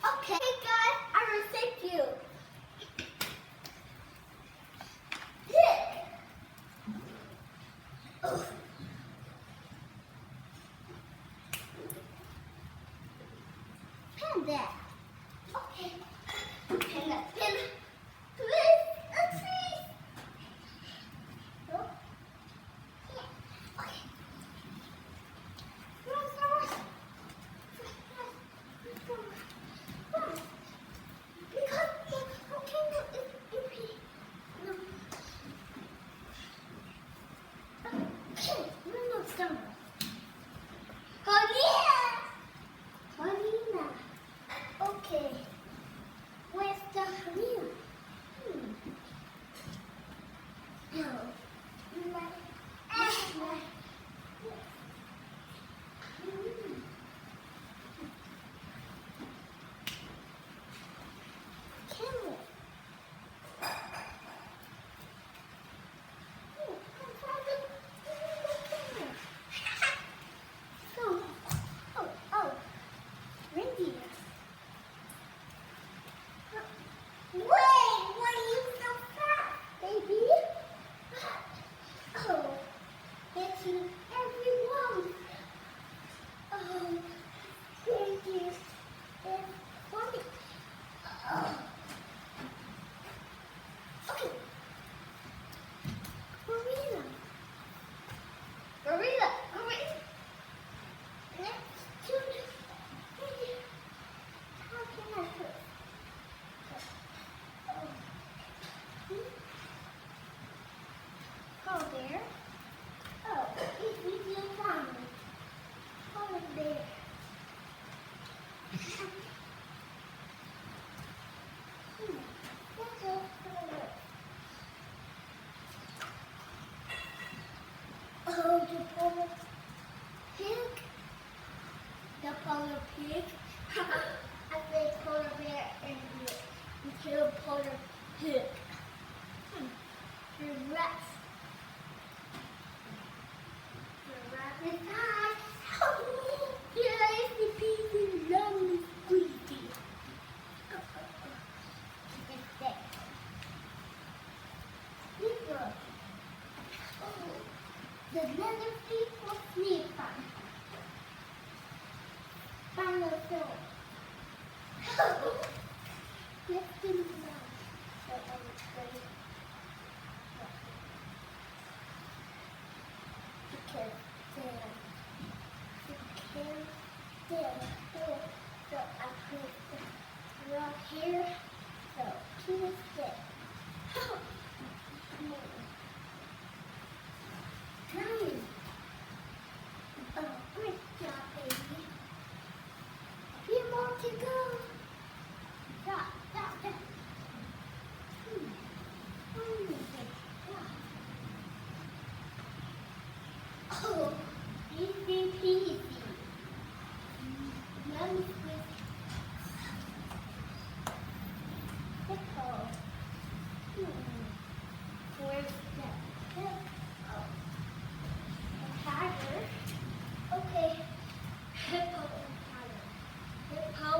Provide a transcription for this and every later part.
Okay, guys, I will thank you. Pig. Oh. Panda. Okay. Panda. Panda. Please. Please. Oh. Yeah. Okay. Run, run, run. Because okay, no, no. Okay, no, stop. Helena. Helena. Okay. Where's the Helena? No. Camel. Oh, reindeer. Wait, why are you so fast, baby? Oh, getting everyone. Oh, reindeer. It's funny. Oh. Okay. Gorilla. Gorilla. Gorilla. Next to the how can I put? Oh, there. Oh, it's with your family. Oh, there. Let's go forward. Oh, the polar pig. The polar pig. I say polar bear and the polar pig. Giraffe. Giraffe is high. Oh, yeah, the pig is lovely, squeaky. It's dead. Zebra. Oh, the leather feet for sleeper. Dinosaur. Let's do it now. So I will play. Because there. So I put the rock here. So two is there. Lion. Oh, great job, baby. A few more to go. Stop. Oh, easy peasy. Yummy squid. Hippo. Where's that? Hippo. A tiger. Okay. Hippo and tiger. Hippo.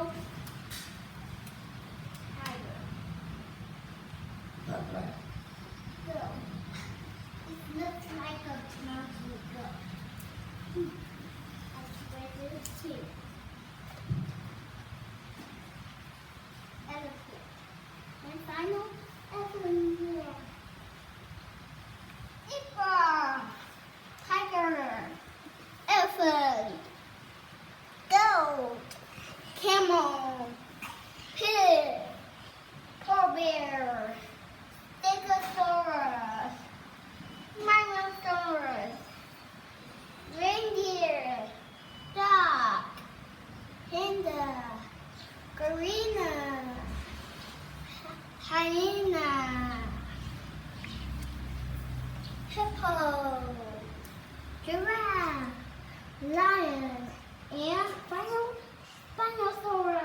Tiger. That's right. Go. It looks like a mountain goat. I swear there's two. Elephant. And final, elephant. Zebra. Tiger. Elephant. Goat. Camel. Pig. Polar bear. Stegosaurus. Minosaurus. Reindeer. Dog. Panda. Gorilla. Hyena. Hippo. Giraffe. Lion. And final, Spinosaurus.